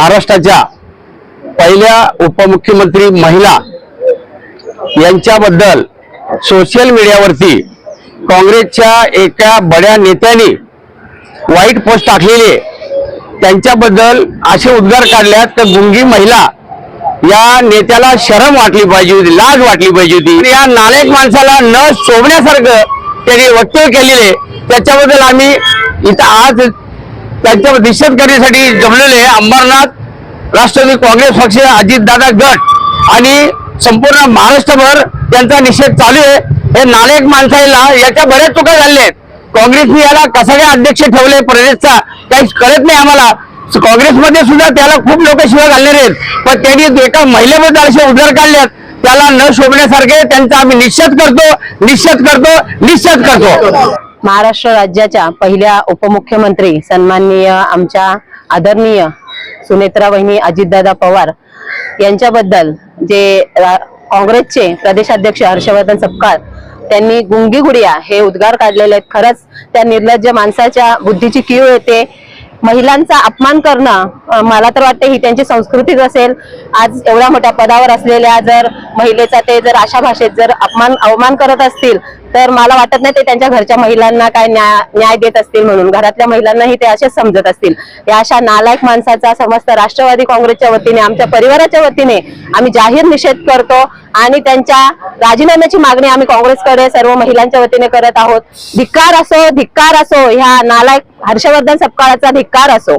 महाराष्ट्राच्या पहिल्या उपमुख्यमंत्री महिला यांच्याबद्दल सोशल मीडियावरती काँग्रेसच्या एका बड्या नेत्यांनी वाईट पोस्ट टाकलेली, त्यांच्याबद्दल असे उद्गार काढल्यात तर गुंगी महिला या नेत्याला शरम वाटली पाहिजे होती, लाज वाटली पाहिजे होती। या नालायक माणसाला न शोभण्यासारखं त्यांनी वक्तव्य केलेले, त्याच्याबद्दल आम्ही इथं आज त्यांच्यावर निषेध करण्यासाठी जमलेले अंबरनाथ राष्ट्रवादी काँग्रेस पक्ष, अजितदादा गट आणि संपूर्ण महाराष्ट्रभर त्यांचा निषेध चालू आहे। हे नालायक माणसाला याच्या बऱ्याच चुका झालेल्या आहेत। काँग्रेसने याला कसा काय अध्यक्ष ठेवले प्रदेशचा काही कळत नाही आम्हाला। काँग्रेसमध्ये सुद्धा त्याला खूप लोक शिवाय घालणार आहेत, पण त्यांनी एका महिलेबद्दल असे उद्गार काढलेत, त्याला न शोभण्यासारखे। त्यांचा आम्ही निषेध करतो। महाराष्ट्र राज्याच्या पहिल्या उपमुख्यमंत्री सन्माननीय आमच्या आदरणीय सुनेत्रा वहिनी अजितदादा पवार यांच्याबद्दल जे काँग्रेसचे प्रदेशाध्यक्ष हर्षवर्धन सपकाळ त्यांनी गुंगी गुडिया हे उद्गार काढलेले आहेत। खरंच त्या निर्लज्ज माणसाच्या बुद्धीची कीव येते। महिलांचा अपमान करणं मला तर वाटते ही त्यांची संस्कृतीच असेल। आज एवढ्या मोठ्या पदावर असलेल्या जर महिलेचा ते जर अशा भाषेत जर अवमान करत असतील तर मला वाटत नाही ते त्यांच्या घरच्या महिलांना काय न्याय देत असतील, म्हणून घरातल्या महिलांनाही ते असेच समजत असतील। या अशा नालायक माणसाचा समस्त राष्ट्रवादी काँग्रेसच्या वतीने, आमच्या परिवाराच्या वतीने आम्ही जाहीर निषेध करतो आणि त्यांच्या राजीनाम्याची मागणी आम्ही काँग्रेसकडे सर्व महिलांच्या वतीने करत आहोत। धिक्कार असो ह्या नालायक हर्षवर्धन सपकाळाचा धिक्कार असो।